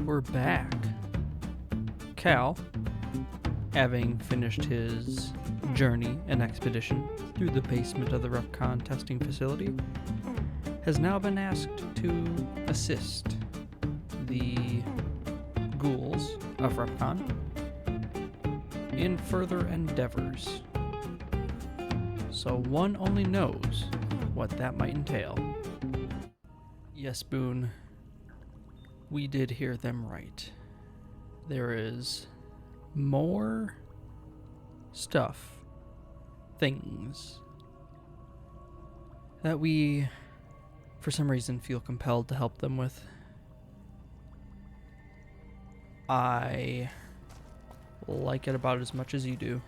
we're back. Cal, having finished his journey and expedition through the basement of the Repcon testing facility, has now been asked to assist the ghouls of Repcon in further endeavors. So one only knows what that might entail. Yes, Boone, we did hear them right. There is more stuff, things, that we, for some reason, feel compelled to help them with. I like it about as much as you do.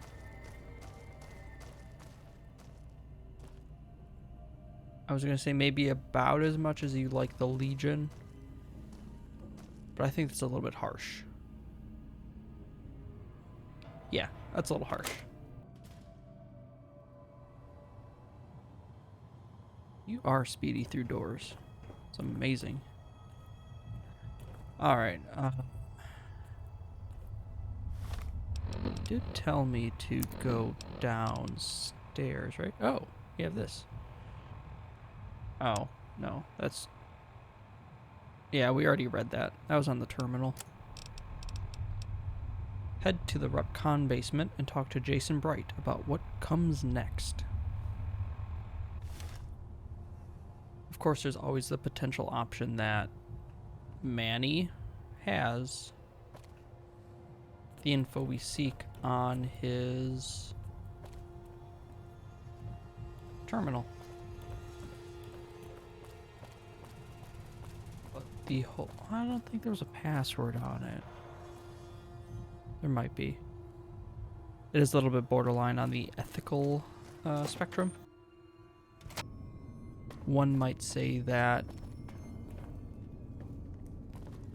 I was going to say maybe about as much as you like the Legion, but I think that's a little bit harsh. Yeah, that's a little harsh. You are speedy through doors. It's amazing. Alright, you did tell me to go downstairs, right? Oh, you have this. Oh, no, that's... Yeah, we already read that. That was on the terminal. Head to the Repcon basement and talk to Jason Bright about what comes next. Of course, there's always the potential option that Manny has the info we seek on his terminal. But the whole... I don't think there was a password on it. There might be. It is a little bit borderline on the ethical spectrum. One might say that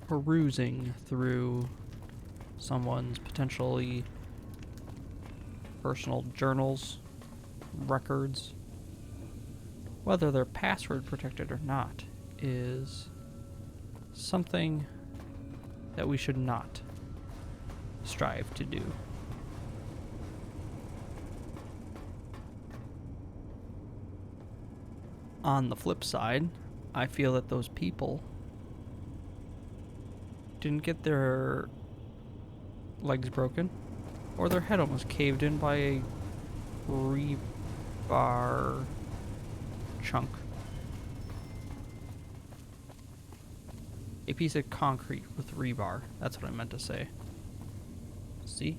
perusing through someone's potentially personal journals, records, whether they're password protected or not, is something that we should not strive to do. On the flip side, I feel that those people didn't get their legs broken or their head almost caved in by a rebar chunk. A piece of concrete with rebar. That's what I meant to say. See?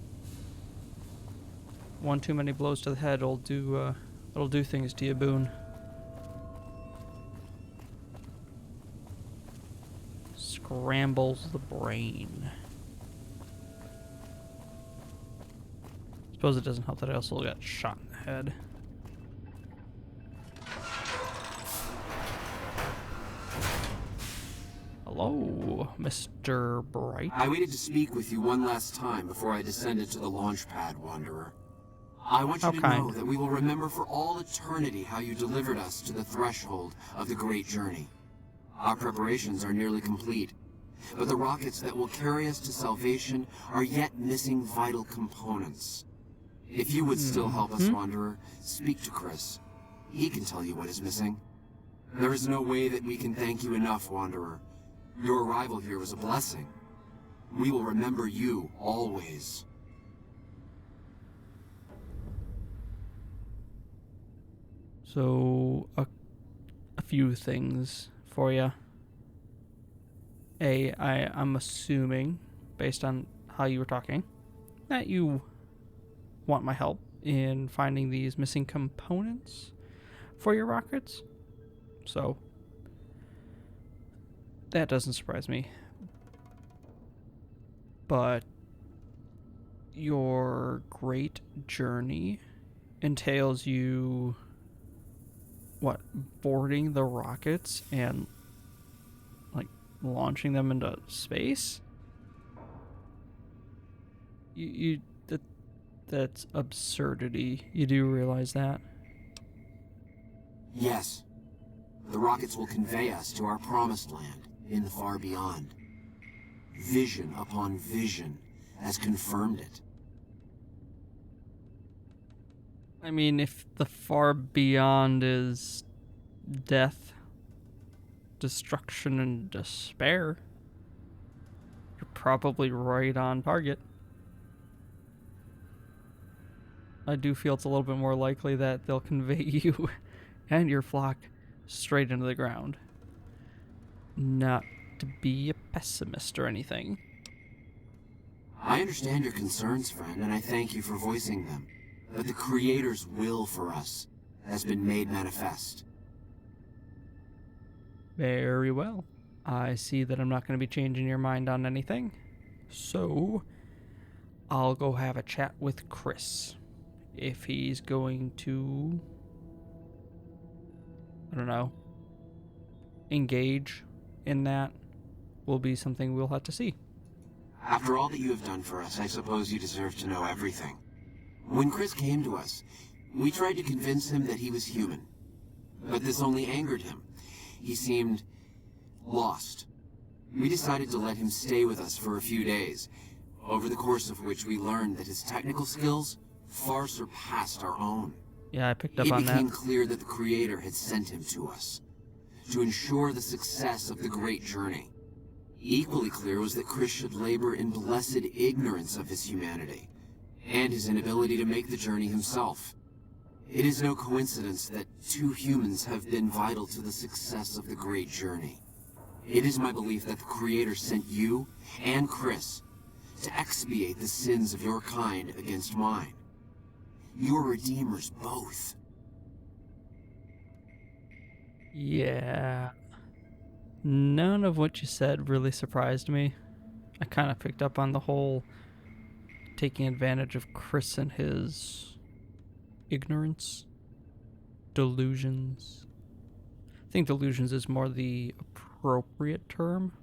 One too many blows to the head will do, it'll do things to you, Boone. Scrambles the brain. Suppose it doesn't help that I also got shot in the head. Hello, Mr. Bright. I waited to speak with you one last time before I descended to the launch pad, Wanderer. I want you to know that we will remember for all eternity how you delivered us to the threshold of the great journey. Our preparations are nearly complete, but the rockets that will carry us to salvation are yet missing vital components. If you would still help us, Wanderer, speak to Chris. He can tell you what is missing. There is no way that we can thank you enough, Wanderer. Your arrival here was a blessing. We will remember you always. So, a few things for you. I'm assuming, based on how you were talking, that you want my help in finding these missing components for your rockets. So, that doesn't surprise me. But your great journey entails you, what, boarding the rockets and, like, launching them into space? That's absurdity. You do realize that? Yes. The rockets will convey us to our promised land in the far beyond. Vision upon vision has confirmed it. I mean, if the far beyond is death, destruction, and despair, you're probably right on target. I do feel it's a little bit more likely that they'll convey you and your flock straight into the ground. Not to be a pessimist or anything. I understand your concerns, friend, and I thank you for voicing them. But the Creator's will for us has been made manifest. Very well. I see that I'm not going to be changing your mind on anything. So, I'll go have a chat with Chris. If he's going to, I don't know, engage in that, will be something we'll have to see. After all that you have done for us, I suppose you deserve to know everything. When Chris came to us, we tried to convince him that he was human. But this only angered him. He seemed lost. We decided to let him stay with us for a few days, over the course of which we learned that his technical skills far surpassed our own. Yeah, I picked up on that. It became clear that the Creator had sent him to us to ensure the success of the great journey. Equally clear was that Chris should labor in blessed ignorance of his humanity and his inability to make the journey himself. It is no coincidence that two humans have been vital to the success of the great journey. It is my belief that the Creator sent you and Chris to expiate the sins of your kind against mine. Your redeemers both. Yeah. None of what you said really surprised me. I kind of picked up on the whole taking advantage of Chris and his ignorance, delusions. I think delusions is more the appropriate term.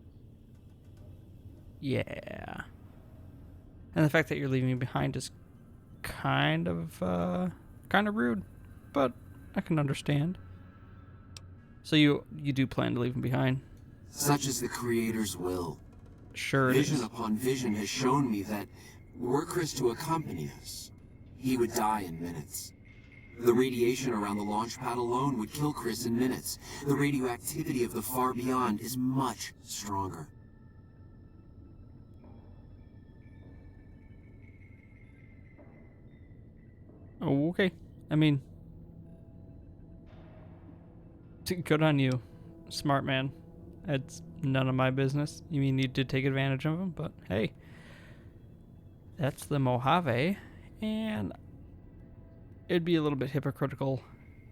Yeah. And the fact that you're leaving me behind is kind of rude, but I can understand. So you do plan to leave him behind? Such is the Creator's will. Sure it Vision is. upon vision has shown me that were Chris to accompany us, he would die in minutes. The radiation around the launch pad alone would kill Chris in minutes. The radioactivity of the far beyond is much stronger. Okay. I mean, good on you. Smart man. It's none of my business. You mean you did take advantage of him, but hey. That's the Mojave, and it'd be a little bit hypocritical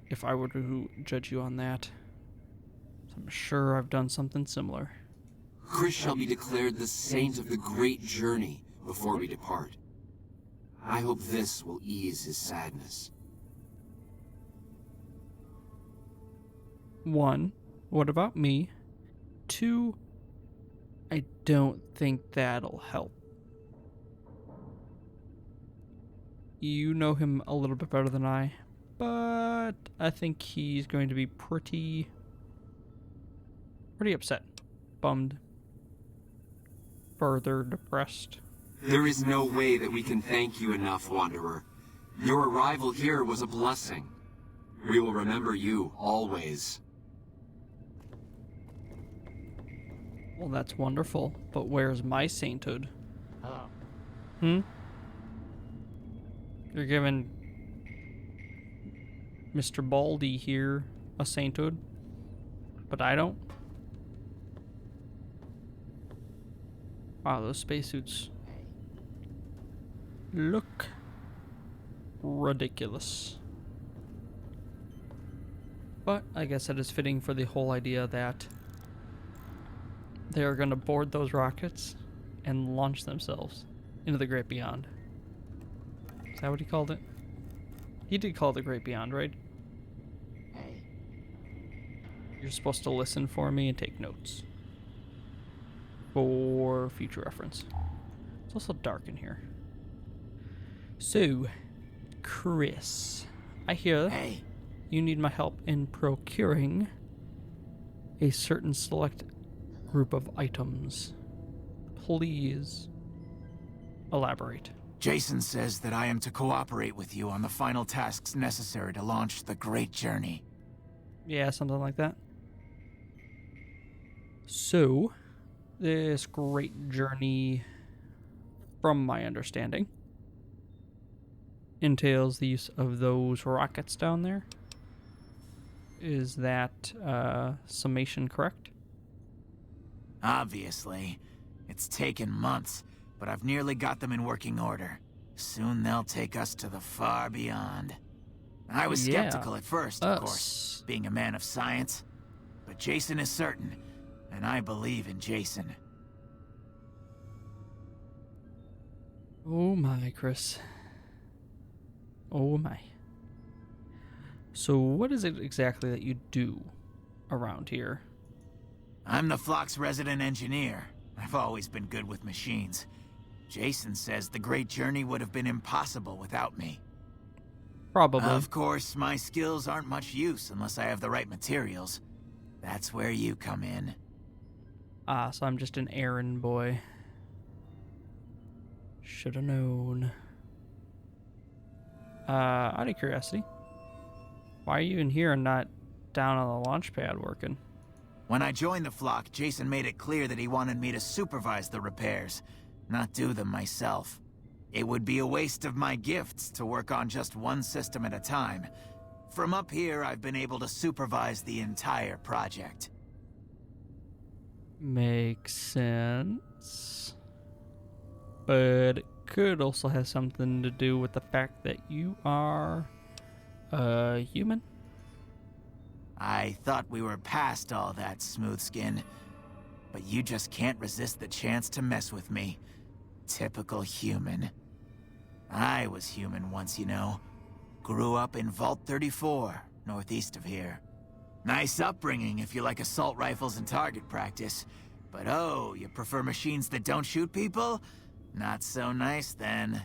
if I were to judge you on that. I'm sure I've done something similar. Chris shall be declared the saint of the great journey before we depart. I hope this will ease his sadness. 1, what about me? 2, I don't think that'll help. You know him a little bit better than I, but I think he's going to be pretty upset, bummed, further depressed. There is no way that we can thank you enough, Wanderer. Your arrival here was a blessing. We will remember you always. Well, that's wonderful, but where's my sainthood? Hello. You're giving Mr. Baldy here a sainthood, but I don't? Wow, those spacesuits look ridiculous. But I guess that is fitting for the whole idea that they are going to board those rockets and launch themselves into the great beyond. Is that what he called it? He did call it the great beyond, right? Hey. You're supposed to listen for me and take notes for future reference. It's also dark in here. So, Chris, I hear Hey. you need my help in procuring a certain select group of items. please elaborate. Jason says that I am to cooperate with you on the final tasks necessary to launch the Great Journey. Yeah, something like that. So, this Great Journey, from my understanding, entails the use of those rockets down there. Is that summation correct? Obviously. It's taken months, but I've nearly got them in working order. Soon they'll take us to the far beyond. I was skeptical at first, of course, being a man of science. But Jason is certain, and I believe in Jason. Oh my, Chris. Oh my. So what is it exactly that you do around here? I'm the flock's resident engineer. I've always been good with machines. Jason says the Great Journey would have been impossible without me. Probably. Of course, my skills aren't much use unless I have the right materials. That's where you come in. Ah, so I'm just an errand boy. Shoulda known. Out of curiosity, why are you in here and not down on the launch pad working? When I joined the flock, Jason made it clear that he wanted me to supervise the repairs, not do them myself. It would be a waste of my gifts to work on just one system at a time. From up here, I've been able to supervise the entire project. Makes sense. But it could also have something to do with the fact that you are a human. I thought we were past all that, Smooth Skin. But you just can't resist the chance to mess with me. Typical human. I was human once, you know. Grew up in Vault 34, northeast of here. Nice upbringing if you like assault rifles and target practice. But oh, you prefer machines that don't shoot people? Not so nice then.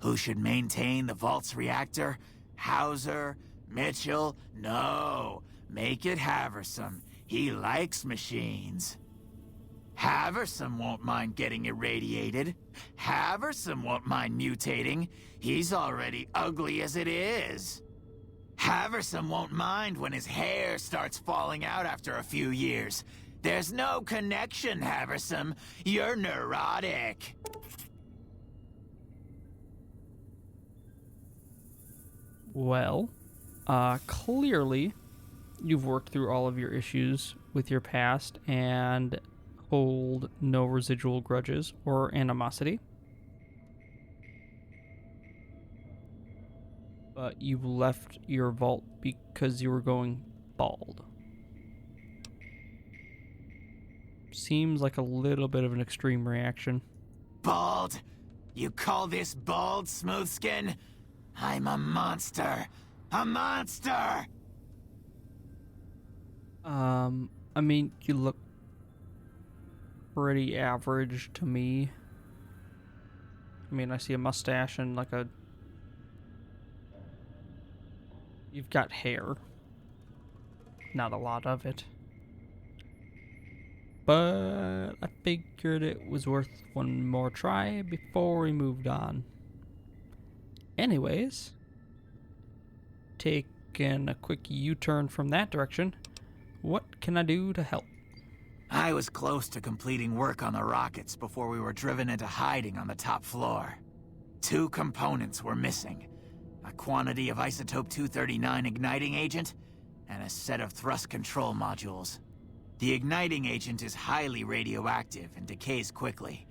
Who should maintain the Vault's reactor? Hauser? Mitchell? No. Make it Haversam. He likes machines. Haversam won't mind getting irradiated. Haversam won't mind mutating. He's already ugly as it is. Haversam won't mind when his hair starts falling out after a few years. There's no connection, Haversam. You're neurotic. Well, clearly you've worked through all of your issues with your past and hold no residual grudges or animosity. But you left your vault because you were going bald. Seems like a little bit of an extreme reaction. Bald? You call this bald, Smoothskin? I'm a monster. A monster! I mean, you look pretty average to me. I mean, I see a mustache and like a... You've got hair. Not a lot of it. But I figured it was worth one more try before we moved on. Anyways, taking a quick U-turn from that direction, what can I do to help? I was close to completing work on the rockets before we were driven into hiding on the top floor. 2 components were missing. A quantity of isotope 239 igniting agent, and a set of thrust control modules. The igniting agent is highly radioactive and decays quickly.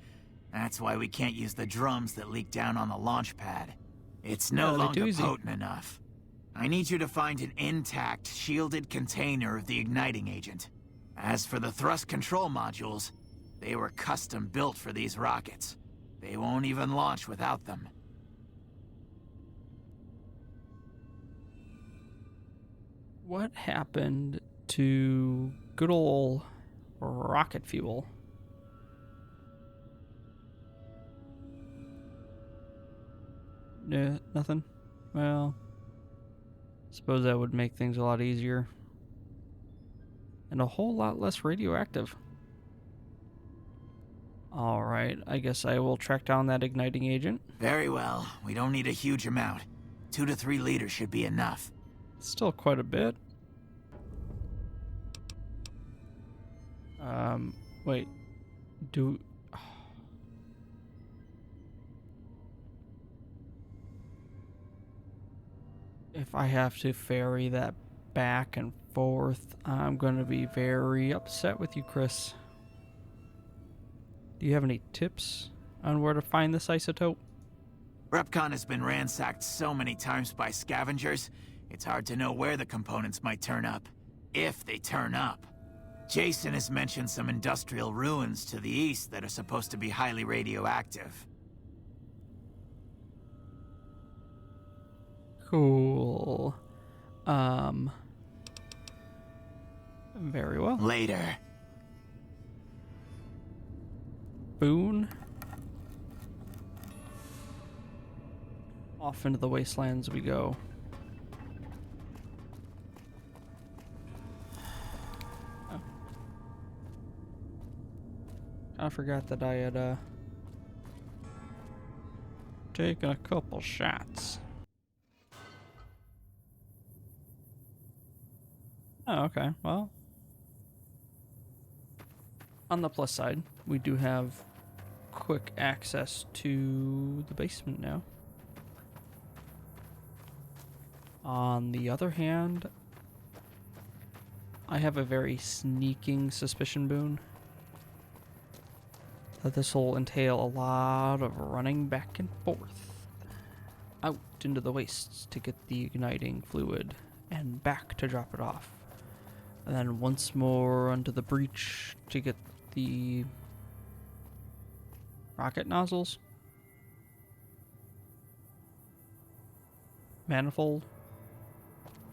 That's why we can't use the drums that leak down on the launch pad. It's no longer potent enough. I need you to find an intact, shielded container of the igniting agent. As for the thrust control modules, they were custom built for these rockets. They won't even launch without them. What happened to good old rocket fuel? Yeah, nothing? Well, suppose that would make things a lot easier. And a whole lot less radioactive. Alright, I guess I will track down that igniting agent. Very well. We don't need a huge amount. 2 to 3 liters should be enough. Still quite a bit. Wait. If I have to ferry that back and forth, I'm going to be very upset with you, Chris. Do you have any tips on where to find this isotope? Repcon has been ransacked so many times by scavengers, it's hard to know where the components might turn up. If they turn up. Jason has mentioned some industrial ruins to the east that are supposed to be highly radioactive. Cool. Very well. Later. Boone. Off into the wastelands we go. Oh. I forgot that I had taken a couple shots. Oh, okay. Well, on the plus side, we do have quick access to the basement now. On the other hand, I have a very sneaking suspicion, Boone, that this will entail a lot of running back and forth out into the wastes to get the igniting fluid and back to drop it off. And then once more onto the breach to get the rocket nozzles. Manifold.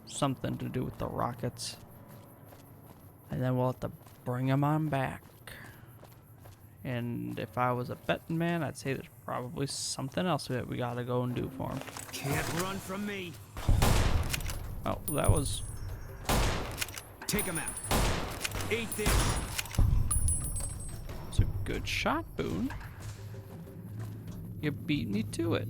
Something to do with the rockets. And then we'll have to bring them on back. And if I was a betting man, I'd say there's probably something else that we gotta go and do for him. Can't run from me. Oh, that was... Take him out. Eat this. It's a good shot, Boone. You beat me to it.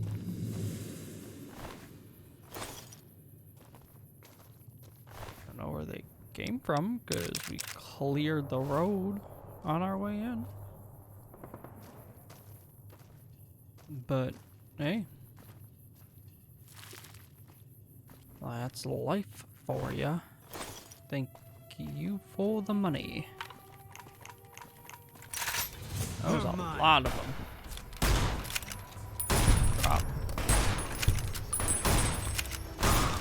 I don't know where they came from, because we cleared the road on our way in. But, hey. That's life for ya. Thank you for the money. That was a lot of them. Drop.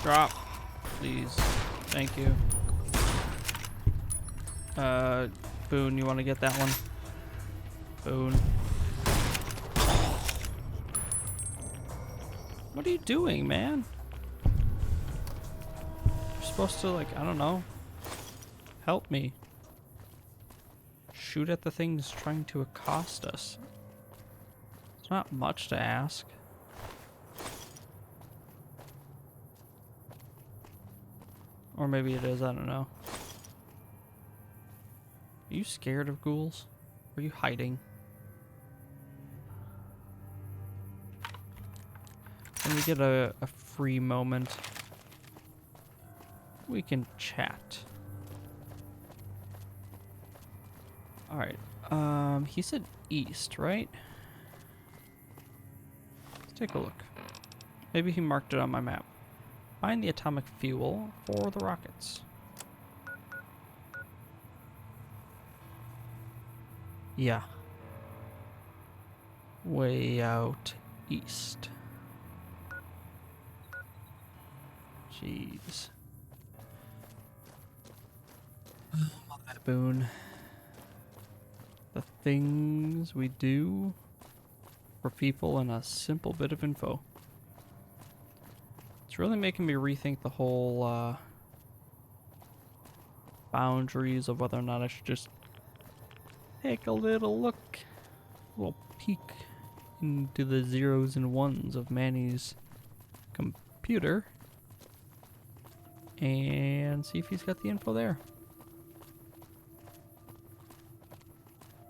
Drop. Please. Thank you. Boone, you want to get that one? Boone. What are you doing, man? You're supposed to, like, I don't know. Help me. Shoot at the things trying to accost us. It's not much to ask. Or maybe it is, I don't know. Are you scared of ghouls? Are you hiding? When we get a free moment, we can chat. Alright, he said east, right? Let's take a look. Maybe he marked it on my map. Find the atomic fuel for the rockets. Yeah. Way out east. Jeez. Boone. The things we do for people in a simple bit of info. It's really making me rethink the whole boundaries of whether or not I should just take a little look, a little peek into the zeros and ones of Manny's computer and see if he's got the info there.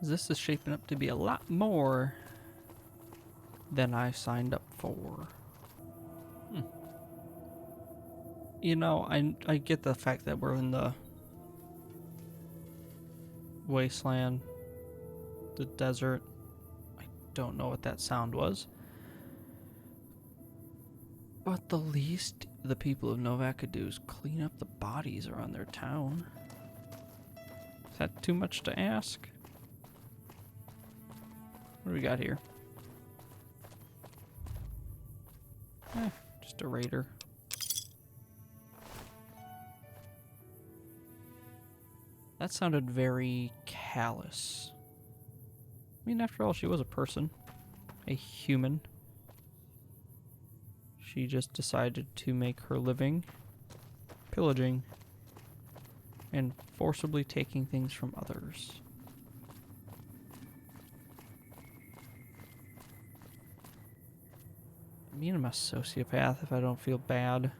This is shaping up to be a lot more than I signed up for. You know, I get the fact that we're in the wasteland, the desert. I don't know what that sound was. But the least the people of Novak could do is clean up the bodies around their town. Is that too much to ask? What do we got here? Just a raider. That sounded very callous. I mean, after all, she was a person. A human. She just decided to make her living pillaging and forcibly taking things from others. I mean, I'm a sociopath if I don't feel bad.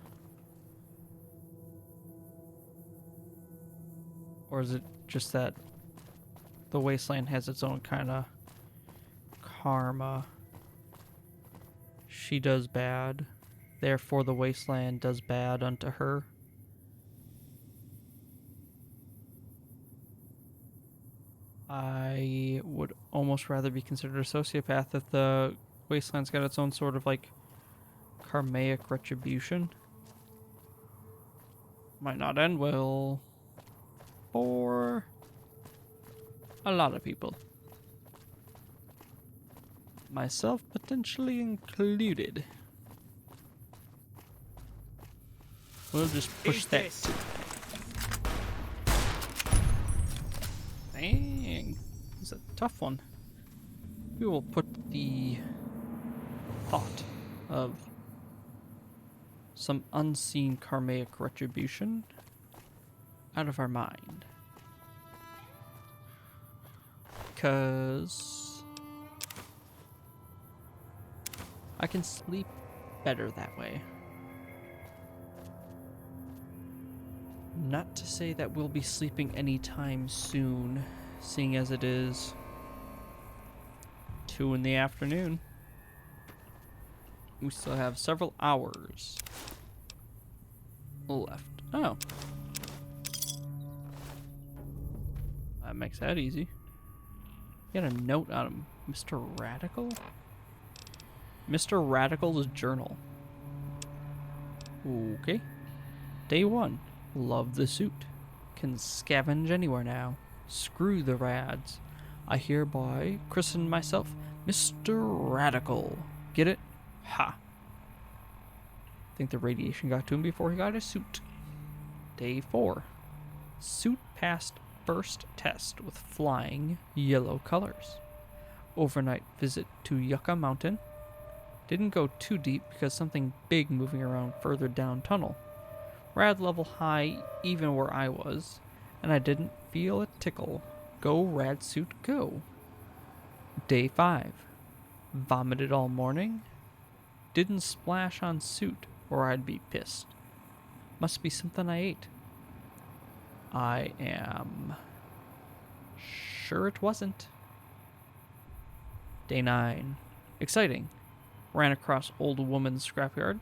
Or is it just that the wasteland has its own kind of karma? She does bad, therefore the wasteland does bad unto her. I would almost rather be considered a sociopath if the wasteland's got its own sort of like karmic retribution. Might not end well for a lot of people. Myself potentially included. We'll just push that. Dang, it's a tough one. We will put the thought of some unseen karmic retribution out of our mind. Because I can sleep better that way. Not to say that we'll be sleeping anytime soon, seeing as it is 2 in the afternoon. We still have several hours left. Oh. That makes that easy. Get a note out of Mr. Radical? Mr. Radical's journal. Okay. Day 1. Love the suit. Can scavenge anywhere now. Screw the rads. I hereby christen myself Mr. Radical. Get it? Ha. Think the radiation got to him before he got his suit. Day 4. Suit passed first test with flying yellow colors. Overnight visit to Yucca Mountain. Didn't go too deep because something big moving around further down tunnel. Rad level high even where I was, and I didn't feel a tickle. Go rad suit go. Day 5. Vomited all morning. Didn't splash on suit or I'd be pissed. Must be something I ate. I am sure it wasn't. Day 9. Exciting. Ran across old woman's scrapyard.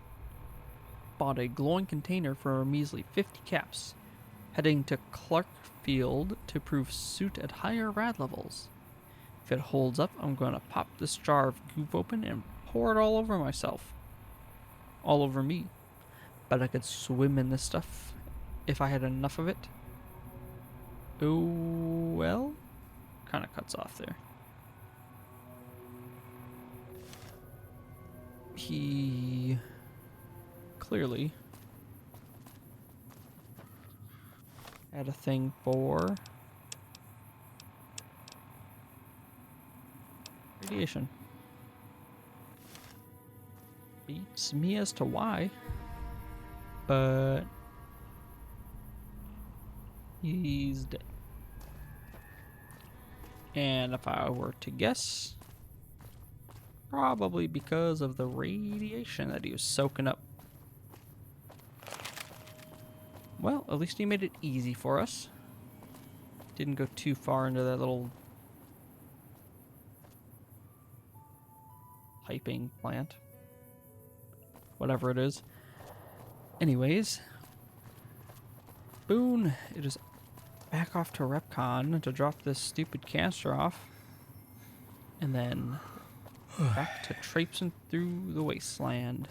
Bought a glowing container for a measly 50 caps. Heading to Clarkfield to prove suit at higher rad levels. If it holds up, I'm gonna pop this jar of goop open and pour it all over myself. All over me. Bet I could swim in this stuff if I had enough of it. Oh, well, kind of cuts off there. He clearly had a thing for radiation. Beats me as to why, but he's dead. And if I were to guess, probably because of the radiation that he was soaking up. Well, at least he made it easy for us. Didn't go too far into that little piping plant. Whatever it is. Anyways, Boone, it is back off to Repcon to drop this stupid canister off. And then back to traipsing through the wasteland.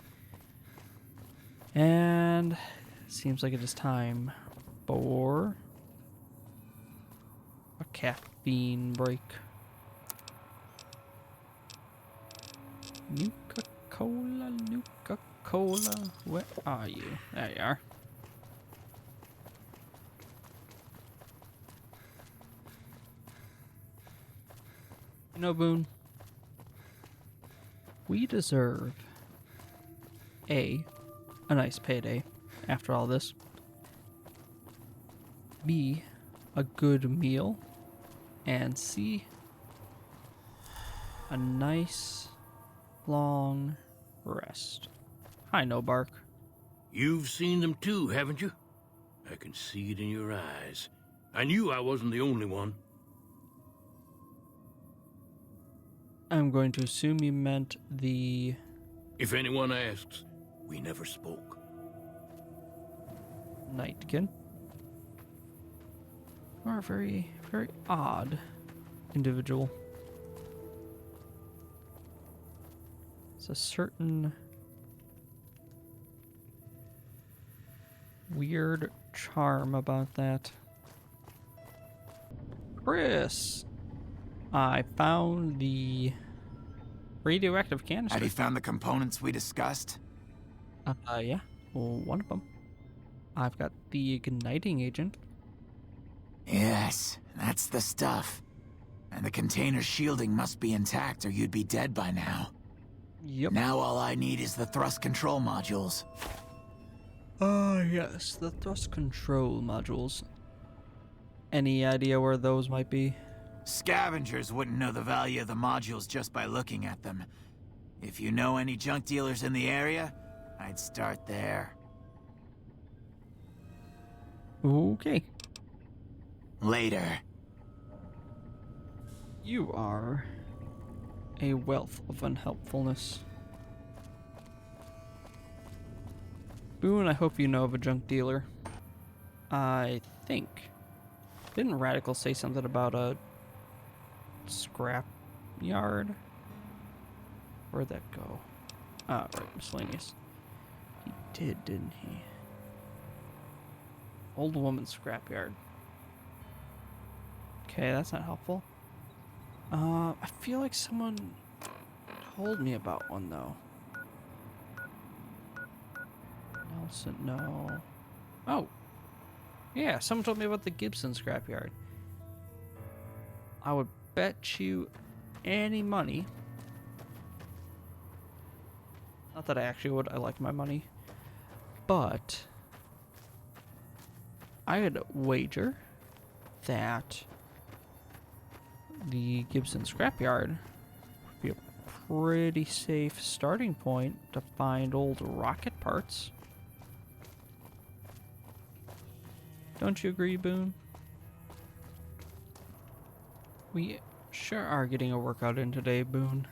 And it seems like it is time for a caffeine break. Nuka-Cola, Nuka-Cola, where are you? There you are. You know, Boone, we deserve A, a nice payday after all this. B, a good meal. And C, a nice long rest. Hi, No Bark. You've seen them too, haven't you? I can see it in your eyes. I knew I wasn't the only one. I'm going to assume you meant the... If anyone asks, we never spoke. Nightkin. You are a very, very odd individual. It's a certain weird charm about that. Chris! I found the radioactive canister. Have you found the components we discussed? Yeah. Well, one of them. I've got the igniting agent. Yes, that's the stuff. And the container's shielding must be intact or you'd be dead by now. Yep. Now all I need is the thrust control modules. Yes, the thrust control modules. Any idea where those might be? Scavengers wouldn't know the value of the modules just by looking at them. If you know any junk dealers in the area, I'd start there. Okay. Later. You are a wealth of unhelpfulness. Boone, I hope you know of a junk dealer. I think. Didn't Radical say something about a scrap yard? Where'd that go? Ah, right, miscellaneous. He did, didn't he? Old woman's scrapyard. Okay, that's not helpful. I feel like someone told me about one, though. Nelson, no. Oh. Yeah, someone told me about the Gibson scrapyard. I would bet you any money. Not that I actually would. I like my money. But I would wager that the Gibson scrapyard would be a pretty safe starting point to find old rocket parts. Don't you agree, Boone? We sure are getting a workout in today, Boone.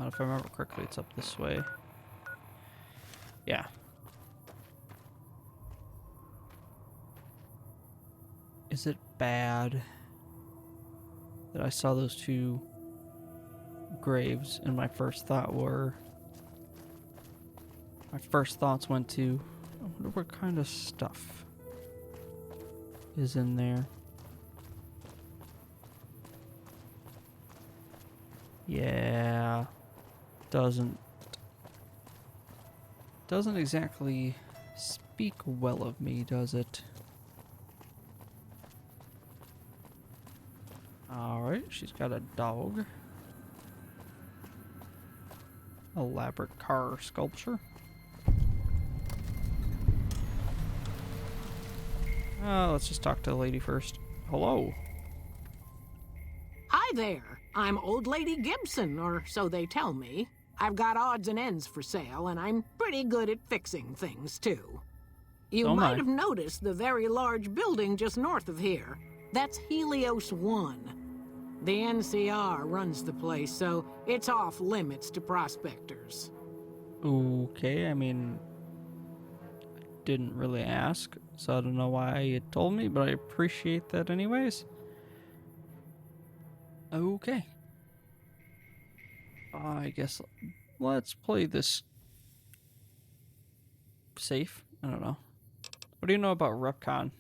If I remember correctly, it's up this way. Yeah. Is it bad that I saw those two graves and my first thoughts went to, I wonder what kind of stuff is in there. Yeah, doesn't exactly speak well of me, does it? Alright, she's got a dog. Elaborate car sculpture. Let's just talk to the lady first. Hello. Hi there. I'm Old Lady Gibson, or so they tell me. I've got odds and ends for sale, and I'm pretty good at fixing things, too. You might have noticed the very large building just north of here. That's Helios 1. The NCR runs the place, so it's off limits to prospectors. Okay, I mean, didn't really ask, so I don't know why you told me, but I appreciate that anyways. Okay. I guess let's play this safe. I don't know. What do you know about Repcon?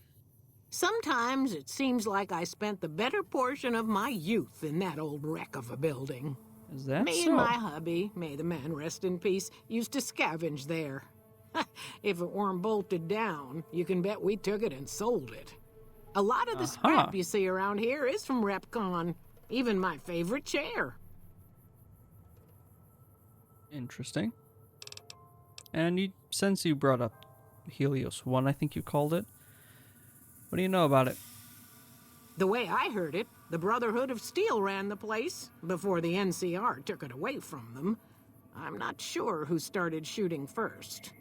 Sometimes it seems like I spent the better portion of my youth in that old wreck of a building. Is that Me so? and my hubby, may the man rest in peace, used to scavenge there. If it weren't bolted down, you can bet we took it and sold it. A lot of the scrap you see around here is from Repcon. Even my favorite chair. Interesting. And since you brought up Helios 1, I think you called it. What do you know about it? The way I heard it, the Brotherhood of Steel ran the place before the NCR took it away from them. I'm not sure who started shooting first.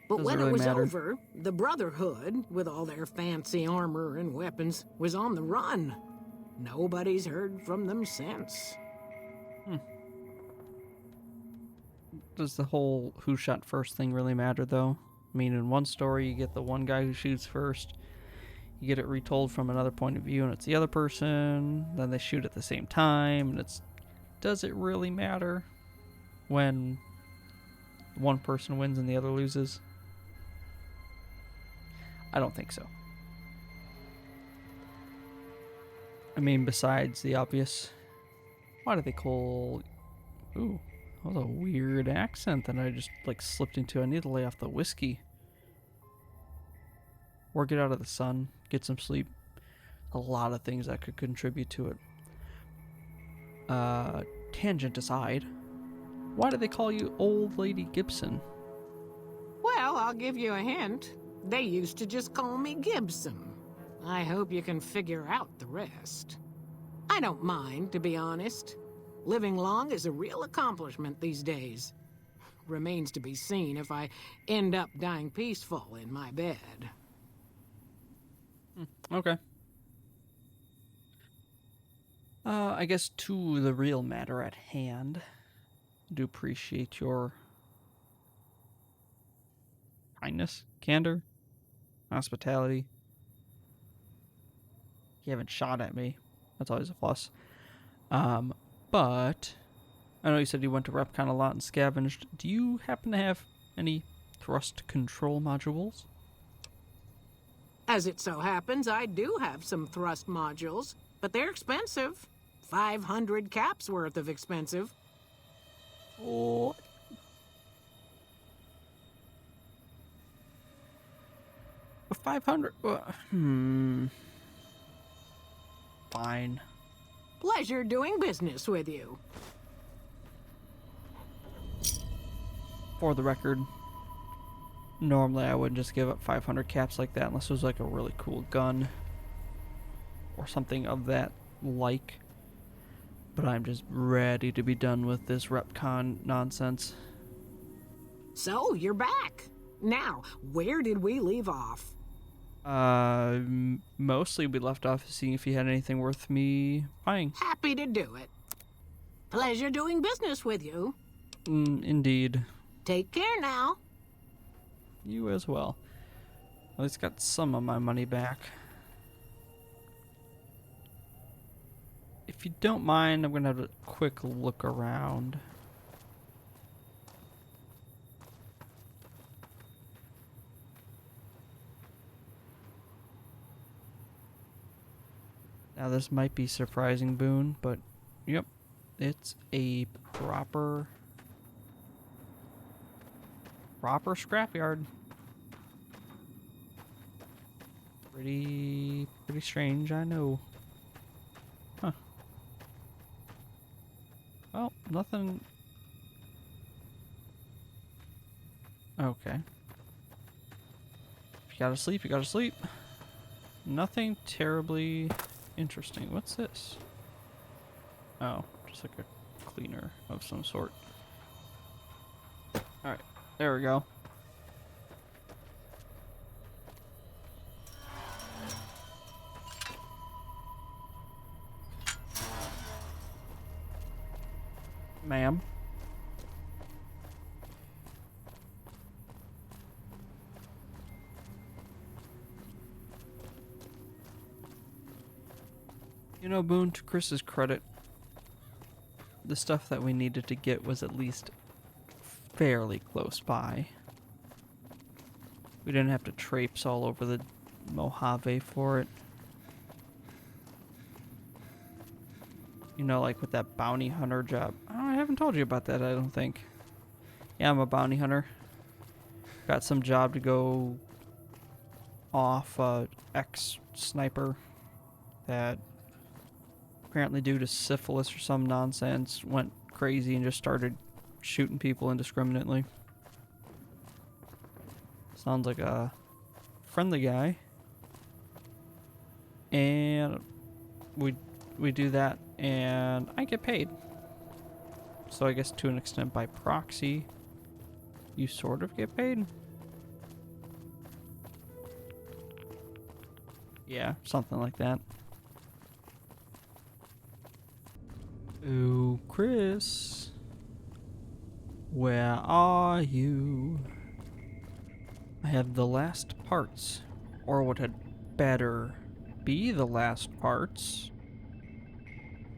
But Doesn't when really it was matter. over, the Brotherhood, with all their fancy armor and weapons, was on the run. Nobody's heard from them since. Does the whole who shot first thing really matter, though? I mean, in one story, you get the one guy who shoots first. You get it retold from another point of view, and it's the other person. Then they shoot at the same time, and does it really matter when one person wins and the other loses? I don't think so. I mean, besides the obvious, why do they call... Ooh, that was a weird accent that I just, slipped into. I need to lay off the whiskey. Or get out of the sun, get some sleep. A lot of things that could contribute to it. Tangent aside, why do they call you Old Lady Gibson? Well, I'll give you a hint. They used to just call me Gibson. I hope you can figure out the rest. I don't mind, to be honest. Living long is a real accomplishment these days. Remains to be seen if I end up dying peaceful in my bed. Okay. I guess to the real matter at hand, I do appreciate your kindness, candor, hospitality. You haven't shot at me. That's always a plus. But I know you said you went to Repcon a lot and scavenged. Do you happen to have any thrust control modules? As it so happens, I do have some thrust modules, but they're expensive. 500 caps worth of expensive. Oh. For 500? Fine. Pleasure doing business with you. For the record, normally I wouldn't just give up 500 caps like that unless it was like a really cool gun or something of that like. But I'm just ready to be done with this Repcon nonsense. So, you're back. Now, where did we leave off? Mostly we left off seeing if you had anything worth me buying. Happy to do it. Pleasure doing business with you. Indeed. Take care now. You as well. At least got some of my money back. If you don't mind, I'm gonna have a quick look around. Now this might be surprising, Boone, but yep, it's a proper scrapyard. Pretty strange, I know. Huh. Well, nothing. Okay. If you gotta sleep, you gotta sleep. Nothing terribly interesting. What's this? Oh, just like a cleaner of some sort. Alright, there we go. ma'am. You know, Boone, to Chris's credit, the stuff that we needed to get was at least fairly close by. We didn't have to traipse all over the Mojave for it. You know, like with that bounty hunter job. Oh, I haven't told you about that, I don't think. Yeah, I'm a bounty hunter. Got some job to go off ex-sniper that apparently due to syphilis or some nonsense went crazy and just started shooting people indiscriminately. Sounds like a friendly guy. And we do that and I get paid. So I guess to an extent by proxy, you sort of get paid. Yeah, something like that. Oh, Chris. Where are you? I have the last parts, or what had better be the last parts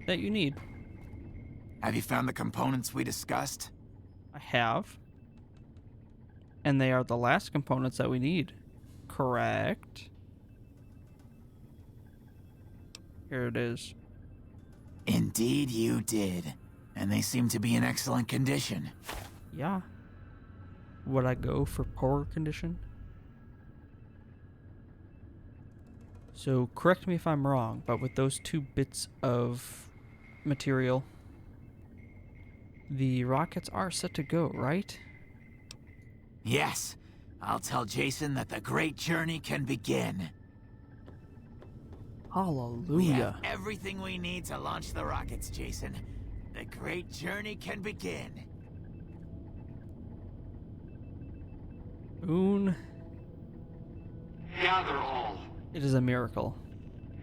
that you need. Have you found the components we discussed? I have. And they are the last components that we need. Correct? Here it is. Indeed you did. And they seem to be in excellent condition. Yeah. Would I go for poor condition? So correct me if I'm wrong, but with those 2 bits of material, the rockets are set to go, right? Yes. I'll tell Jason that the great journey can begin. We have Hallelujah. everything we need to launch the rockets, Jason. The great journey can begin. Boone, Gather all. it is a miracle.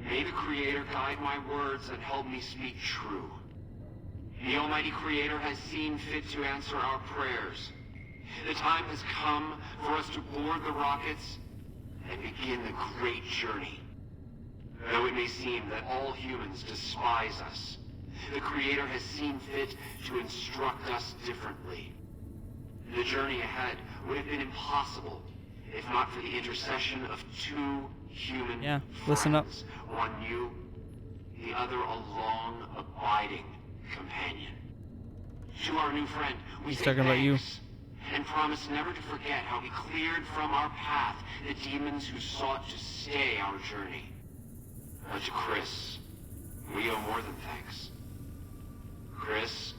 May the Creator guide my words and help me speak true. The Almighty Creator has seen fit to answer our prayers. The time has come for us to board the rockets and begin the great journey. Though it may seem that all humans despise us, the Creator has seen fit to instruct us differently. The journey ahead would have been impossible if not for the intercession of 2 human friends. Listen up. One new, the other a long, abiding companion. To our new friend, we He's say talking about you. thanks, and promise never to forget how we cleared from our path the demons who sought to stay our journey. But to Chris, we owe more than thanks. Chris,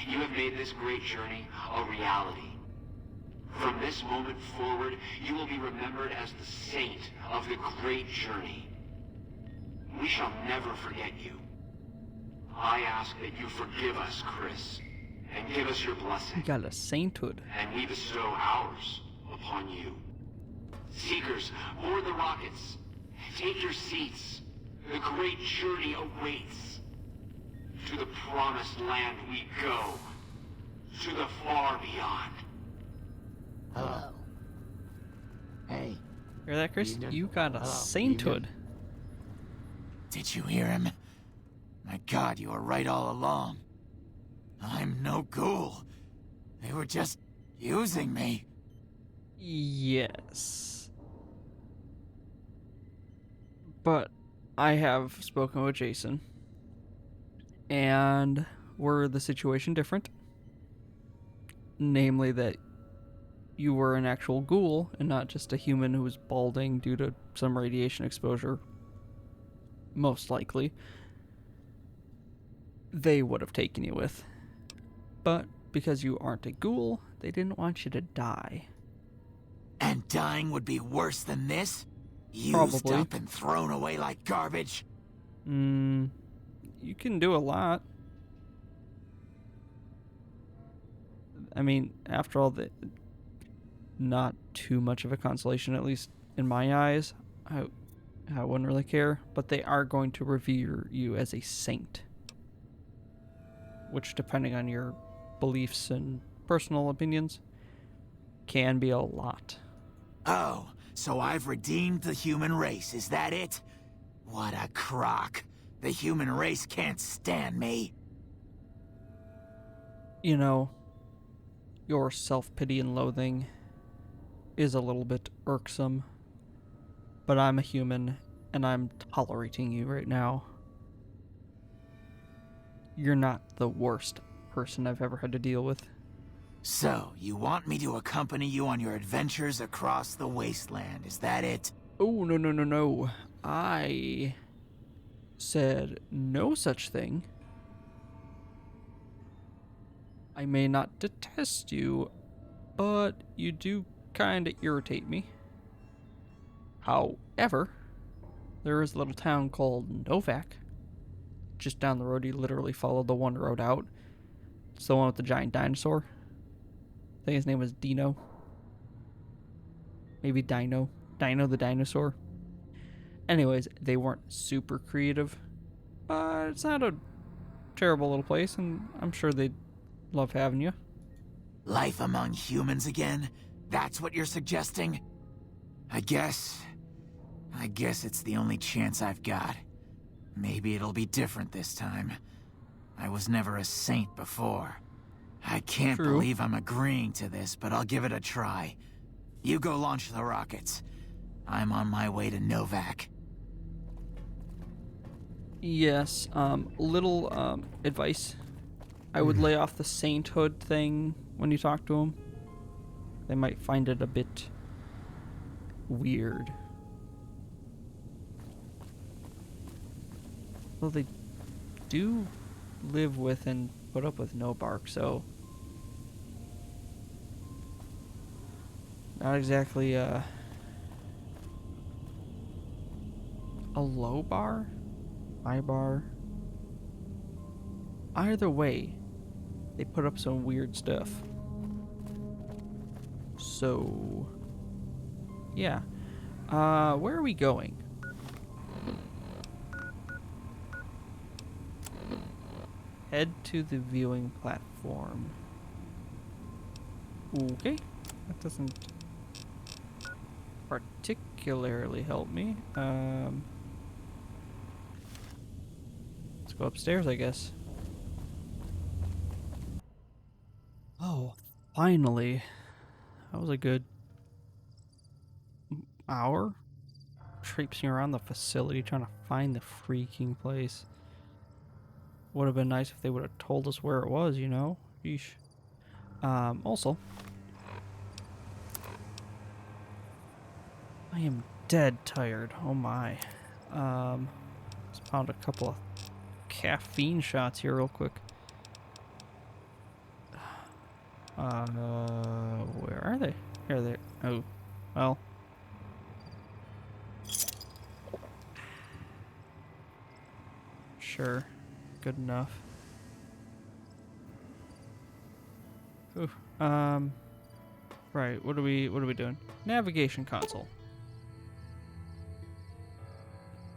you have made this great journey a reality. From this moment forward, you will be remembered as the saint of the great journey. We shall never forget you. I ask that you forgive us, Chris, and give us your We blessing, got a sainthood. and we bestow ours upon you. Seekers, board the rockets. Take your seats. The great journey awaits. To the promised land we go. To the far beyond. Hello. Hey. Hear that, Chris? Evening. You got a Hello, sainthood. Did you hear him? My God, you were right all along. I'm no ghoul. They were just using me. Yes. But I have spoken with Jason. And were the situation different? Namely that you were an actual ghoul and not just a human who was balding due to some radiation exposure. Most likely. They would have taken you with. But because you aren't a ghoul, they didn't want you to die. And dying would be worse than this? Used Probably. up and thrown away like garbage? You can do a lot. I mean, after all, not too much of a consolation, at least in my eyes. I wouldn't really care, but they are going to revere you as a saint. which, depending on your beliefs and personal opinions, can be a lot. Oh, so I've redeemed the human race, is that it? What a crock. The human race can't stand me. You know, your self-pity and loathing is a little bit irksome, but I'm a human, and I'm tolerating you right now. You're not the worst person I've ever had to deal with. So, you want me to accompany you on your adventures across the wasteland, is that it? Oh, no. I said no such thing. I may not detest you, but you do kind of irritate me. However, there is a little town called Novak. Just down the road, you literally follow the one road out. It's the one with the giant dinosaur. I think his name was Dino. Maybe Dino. Dino the dinosaur. Anyways, they weren't super creative. But it's not a terrible little place, and I'm sure they'd love having you. Life among humans again? That's what you're suggesting? I guess it's the only chance I've got. Maybe it'll be different this time. I was never a saint before. I can't believe I'm agreeing to this, but I'll give it a try. You go launch the rockets. I'm on my way to Novak. Yes, little advice. I would lay off the Sainthood thing when you talk to them. They might find it a bit weird. Well, they do live with and put up with no bark, so not exactly a low bar, high bar. Either way, they put up some weird stuff. So, yeah. Where are we going? Head to the viewing platform. Okay. That doesn't particularly help me. Let's go upstairs, I guess. Oh, finally. That was a good hour traipsing around the facility trying to find the freaking place. Would have been nice if they would have told us where it was, you know? Yeesh. Also, I am dead tired. Oh my. Let's pound a couple of caffeine shots here real quick. Where are they? Here they. Oh, well. Sure. Good enough. Ooh, right, what are we doing? Navigation console.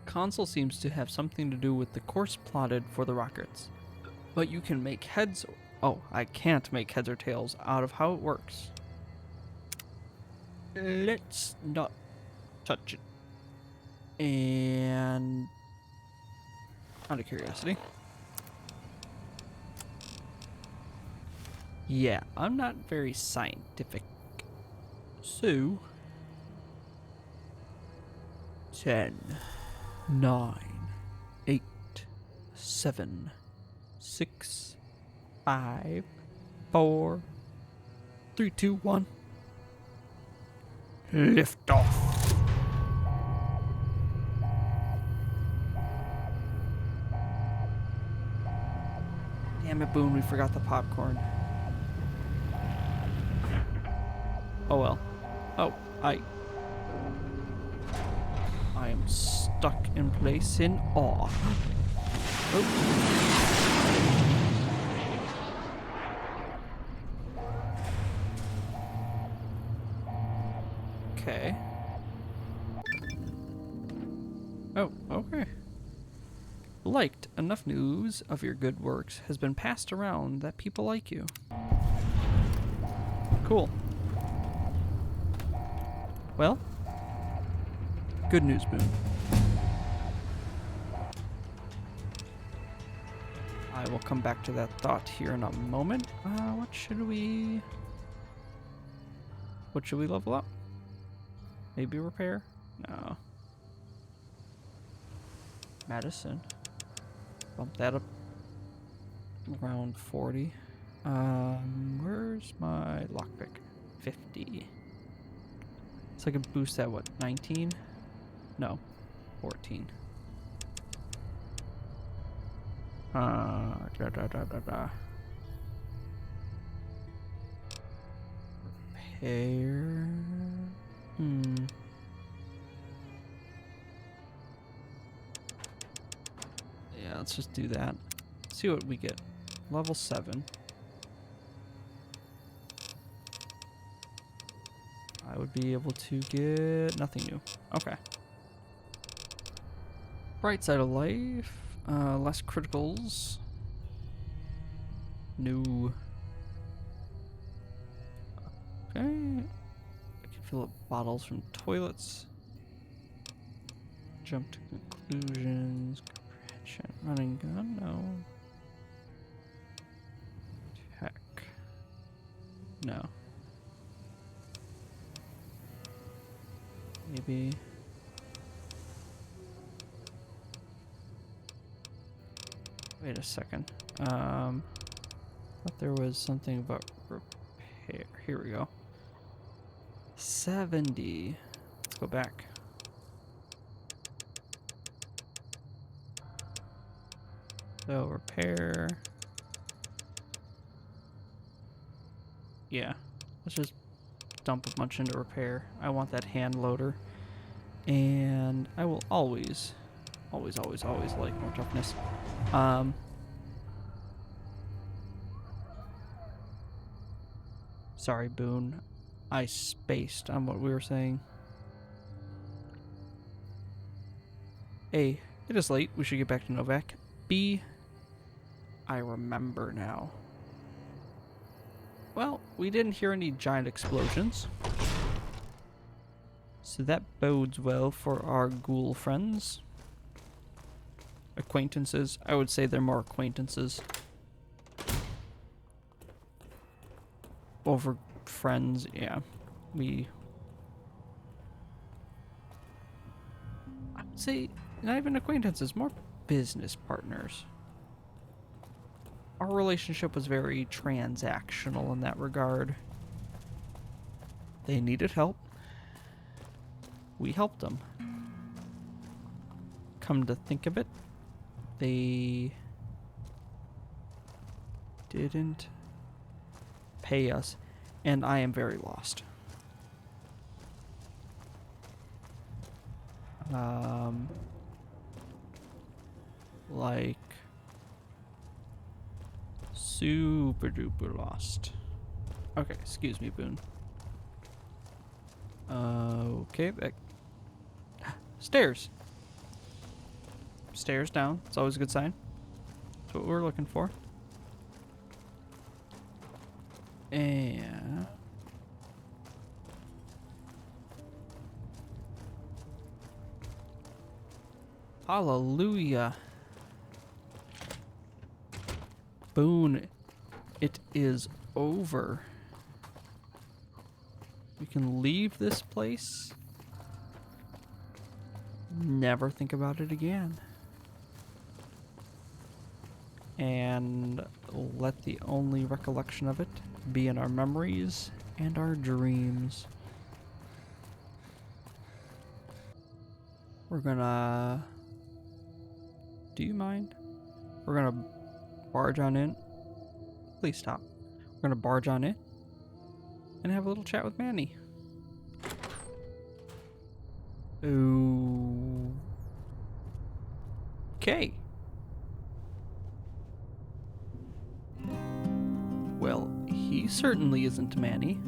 Console seems to have something to do with the course plotted for the rockets. But you can make heads. Oh, I can't make heads or tails out of how it works. Let's not touch it. And out of curiosity. Yeah, I'm not very scientific. So, 10, 9, 8, 7, 6, 5, 4, 3, 2, 1. Lift off. Damn it, Boone, we forgot the popcorn. Oh well. Oh, I am stuck in place in awe. Oh. Okay. Oh, okay. liked. Enough news of your good works has been passed around that people like you. Cool. Well, good news, Boone. I will come back to that thought here in a moment. What should we level up? Maybe repair? No. Medicine. Bump that up around 40. Where's my lockpick? 50. So I can boost that, what, 19? No, 14. Repair. Yeah, let's just do that. See what we get. Level 7. I would be able to get nothing new. Okay. Bright side of life. Less criticals. New. Okay. I can fill up bottles from toilets. Jump to conclusions. Comprehension. Running gun? No. Tech. No. Maybe. Wait a second. Thought there was something about repair. Here we go. 70. Let's go back. So repair. Yeah. Let's just dump a bunch into repair. I want that hand loader. And I will always like more toughness. Sorry, Boone. I spaced on what we were saying. A, it is late. We should get back to Novak. B, I remember now. Well, we didn't hear any giant explosions. So that bodes well for our ghoul friends. Acquaintances. I would say they're more acquaintances. Over friends, yeah. I would say not even acquaintances, more business partners. Our relationship was very transactional in that regard. They needed help. We helped them. Come to think of it, they didn't pay us, and I am very lost. Like super duper lost. Okay, excuse me, Boone. Okay, back. Stairs. Stairs down. It's always a good sign. That's what we're looking for. And hallelujah. Boone, it is over. We can leave this place. Never think about it again. And let the only recollection of it be in our memories and our dreams. We're gonna... Do you mind? We're gonna barge on in. Please stop. We're gonna barge on in and have a little chat with Manny. Okay. Well, he certainly isn't Manny.